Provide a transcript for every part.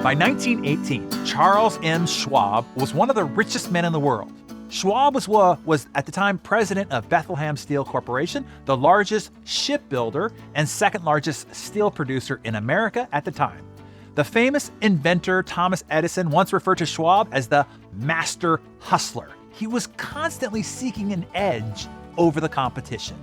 By 1918, Charles M. Schwab was one of the richest men in the world. Schwab was at the time president of Bethlehem Steel Corporation, the largest shipbuilder and second largest steel producer in America at the time. The famous inventor Thomas Edison once referred to Schwab as the master hustler. He was constantly seeking an edge over the competition.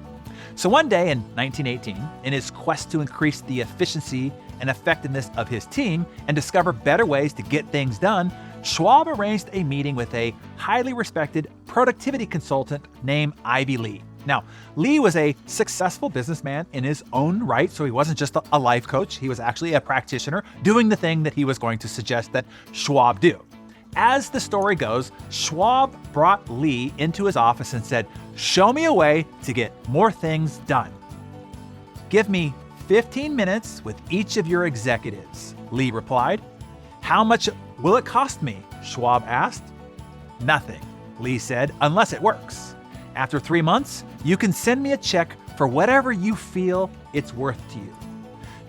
So one day in 1918, in his quest to increase the efficiency and effectiveness of his team and discover better ways to get things done, Schwab arranged a meeting with a highly respected productivity consultant named Ivy Lee. Now, Lee was a successful businessman in his own right, so he wasn't just a life coach. He was actually a practitioner doing the thing that he was going to suggest that Schwab do. As the story goes, Schwab brought Lee into his office and said, "Show me a way to get more things done." "Give me 15 minutes with each of your executives," Lee replied. "How much will it cost me?" Schwab asked. "Nothing," Lee said, "unless it works. After 3 months, you can send me a check for whatever you feel it's worth to you."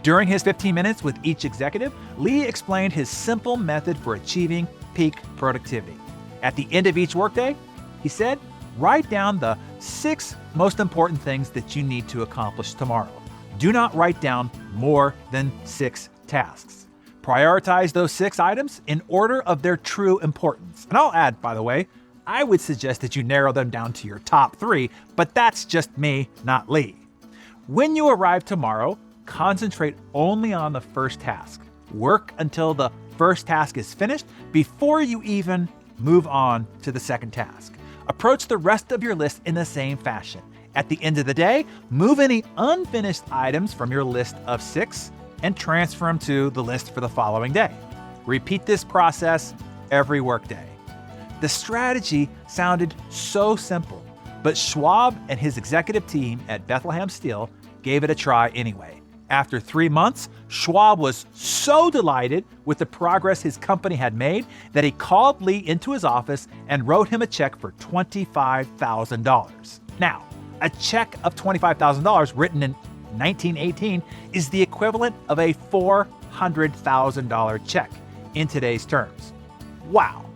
During his 15 minutes with each executive, Lee explained his simple method for achieving peak productivity. At the end of each workday, he said, "Write down the 6 most important things that you need to accomplish tomorrow. Do not write down more than 6 tasks. Prioritize those 6 items in order of their true importance." And I'll add, by the way, I would suggest that you narrow them down to your top 3, but that's just me, not Lee. "When you arrive tomorrow, concentrate only on the first task. Work until the first task is finished before you even move on to the second task. Approach the rest of your list in the same fashion. At the end of the day, move any unfinished items from your list of 6 and transfer them to the list for the following day. Repeat this process every workday." The strategy sounded so simple, but Schwab and his executive team at Bethlehem Steel gave it a try anyway. After 3 months, Schwab was so delighted with the progress his company had made that he called Lee into his office and wrote him a check for $25,000. Now, a check of $25,000 written in 1918 is the equivalent of a $400,000 check in today's terms. Wow.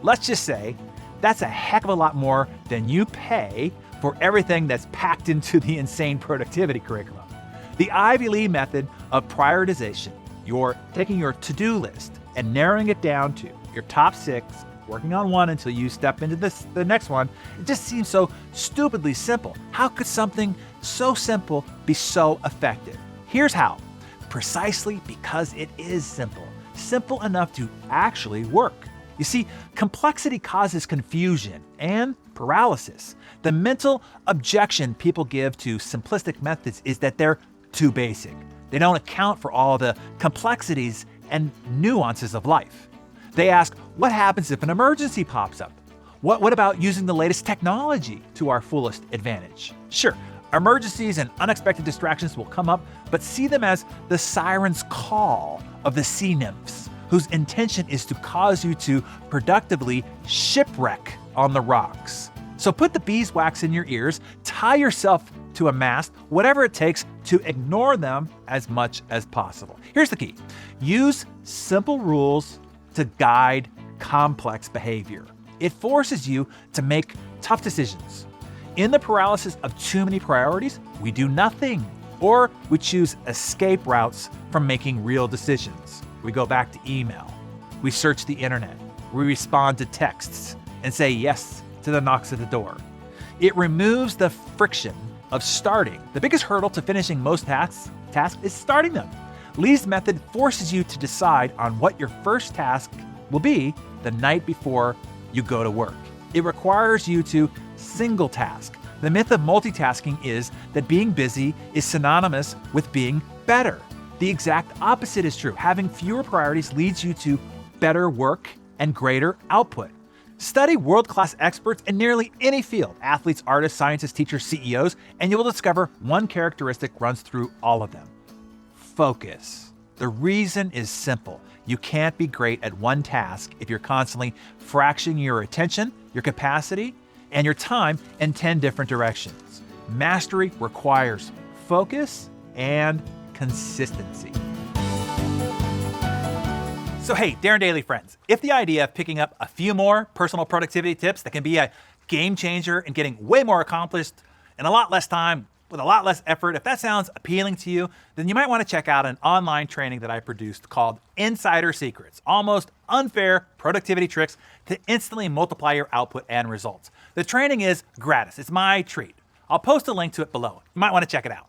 Let's just say that's a heck of a lot more than you pay for everything that's packed into the insane productivity curriculum. The Ivy Lee method of prioritization, you're taking your to-do list and narrowing it down to your top 6, working on one until you step into the next one, it just seems so stupidly simple. How could something so simple be so effective? Here's how. Precisely because it is simple. Simple enough to actually work. You see, complexity causes confusion and paralysis. The mental objection people give to simplistic methods is that they're too basic. They don't account for all the complexities and nuances of life. They ask, what happens if an emergency pops up? What about using the latest technology to our fullest advantage? Sure, emergencies and unexpected distractions will come up, but see them as the siren's call of the sea nymphs, whose intention is to cause you to productively shipwreck on the rocks. So put the beeswax in your ears, tie yourself to a mast, whatever it takes to ignore them as much as possible. Here's the key. Use simple rules to guide complex behavior. It forces you to make tough decisions. In the paralysis of too many priorities, we do nothing, or we choose escape routes from making real decisions. We go back to email. We search the internet. We respond to texts and say yes to the knocks at the door. It removes the friction of starting. The biggest hurdle to finishing most tasks is starting them. Lee's method forces you to decide on what your first task will be the night before you go to work. It requires you to single task. The myth of multitasking is that being busy is synonymous with being better. The exact opposite is true. Having fewer priorities leads you to better work and greater output. Study world-class experts in nearly any field, athletes, artists, scientists, teachers, CEOs, and you will discover one characteristic runs through all of them. Focus. The reason is simple. You can't be great at one task if you're constantly fracturing your attention, your capacity, and your time in 10 different directions. Mastery requires focus and consistency. So hey, Darren Daily friends, if the idea of picking up a few more personal productivity tips that can be a game changer and getting way more accomplished in a lot less time with a lot less effort, if that sounds appealing to you, then you might want to check out an online training that I produced called Insider Secrets, almost unfair productivity tricks to instantly multiply your output and results. The training is gratis. It's my treat. I'll post a link to it below. You might want to check it out.